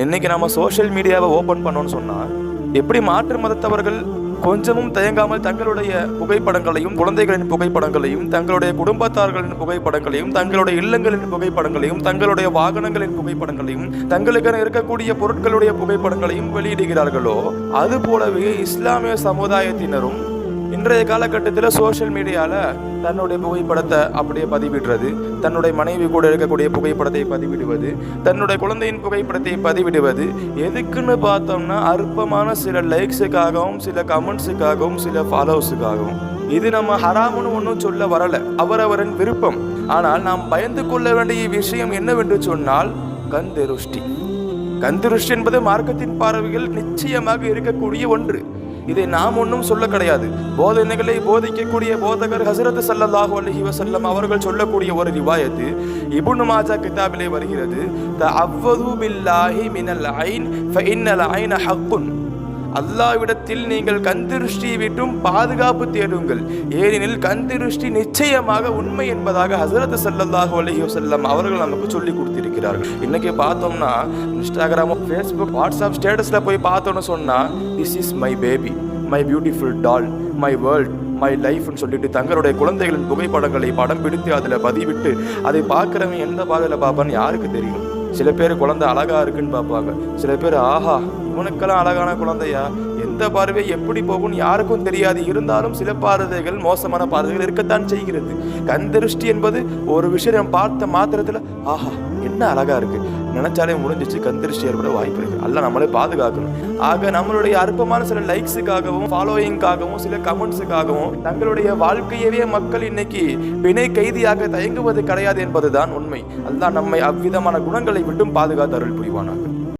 இன்னைக்கு நம்ம சோஷியல் மீடியாவை ஓபன் பண்ணோம்னு சொன்னா எப்படி மாற்று மதத்தவர்கள் கொஞ்சமும் தயங்காமல் தங்களுடைய புகைப்படங்களையும், குழந்தைகளின் புகைப்படங்களையும், தங்களுடைய குடும்பத்தார்களின் புகைப்படங்களையும், தங்களுடைய இல்லங்களின் புகைப்படங்களையும், தங்களுடைய வாகனங்களின் புகைப்படங்களையும், தங்களுக்கென இருக்கக்கூடிய பொருட்களுடைய புகைப்படங்களையும் வெளியிடுகிறார்களோ அது போலவே இஸ்லாமிய சமுதாயத்தினரும் இன்றைய காலகட்டத்தில் சோஷியல் மீடியாவில் தன்னுடைய புகைப்படத்தை அப்படியே பதிவிடுறது, தன்னுடைய மனைவி கூட இருக்கக்கூடிய புகைப்படத்தை பதிவிடுவது, தன்னுடைய குழந்தையின் புகைப்படத்தை பதிவிடுவது எதுக்குன்னு பார்த்தோம்னா அற்பமான சில லைக்ஸுக்காகவும், சில கமெண்ட்ஸுக்காகவும், சில ஃபாலோவர்ஸுக்காகவும். இது நம்ம ஹராமுன்னு ஒன்றும் சொல்ல வரல, அவரவரின் விருப்பம். ஆனால் நாம் பயந்து கொள்ள வேண்டிய விஷயம் என்னவென்று சொன்னால் கண்திருஷ்டி. கண்திருஷ்டி என்பது மார்க்கத்தின் பார்வையில் நிச்சயமாக இருக்கக்கூடிய ஒன்று. இதை நாம் ஒன்றும் சொல்ல கிடையாது. போதனைகளை போதிக்கக்கூடிய போதகர் ஹஸரத் ஸல்லல்லாஹு அலைஹி வஸல்லம் அவர்கள் சொல்லக்கூடிய ஒரு ரிவாயத்து இப்னு மாஜா கிதாபிலே வருகிறது. தஅவ்வது பில்லாஹி மினல் ஐன் ஃபஇன்னல் ஐன ஹக்குன். அல்லாஹ்விடத்தில் நீங்கள் கண்திருஷ்டியை விட்டும் பாதுகாப்பு தேடுங்கள், ஏனெனில் கண்திருஷ்டி நிச்சயமாக உண்மை என்பதாக ஹஸரத் ஸல்லல்லாஹு அலைஹி வஸல்லம் அவர்கள் நமக்கு சொல்லி கொடுத்திருக்கிறார்கள். இன்னைக்கு பார்த்தோம்னா இன்ஸ்டாகிராம், ஃபேஸ்புக், வாட்ஸ்அப் ஸ்டேட்டஸ்ல போய் பார்த்தோன்னு சொன்னா this is my baby, my beautiful doll, my world, my லைஃப்னு சொல்லிட்டு தங்களுடைய குழந்தைகளின் புகைப்படங்களை படம் பிடித்து அதில் பதிவிட்டு அதை பார்க்குறவன் எந்த பார்வையில் பார்ப்பான்னு யாருக்கு தெரியும்? சில பேர் குழந்தை அழகா இருக்குன்னு பார்ப்பாங்க, சில பேர் ஆஹா இவனுக்கெல்லாம் அழகான குழந்தையா, எந்த பார்வை எப்படி போகும்னு யாருக்கும் தெரியாது. இருந்தாலும் சில பார்வைகள், மோசமான பார்வைகள் இருக்கத்தான் செய்கிறது. கண்திருஷ்டி என்பது ஒரு விஷயம் பார்த்த மாத்திரத்தில் ஆஹா என்ன அழகா இருக்கு நினைச்சாலே முடிஞ்சிச்சு, கண்திருஷ்டி ஏற்பட வாய்ப்பு இருக்கு. அல்ல நம்மளே பாதுகாக்கணும். ஆக நம்மளுடைய அற்பமான சில லைக்ஸுக்காகவும், ஃபாலோயிங்காகவும், சில கமெண்ட்ஸுக்காகவும் தங்களுடைய வாழ்க்கையவே மக்கள் இன்னைக்கு பிணை கைதியாக தயங்குவது கிடையாது என்பதுதான் உண்மை. அல்லாஹ் நம்மை அவ்விதமான குணங்களை விட்டும் பாதுகாத்து அருள் புரிவானாக.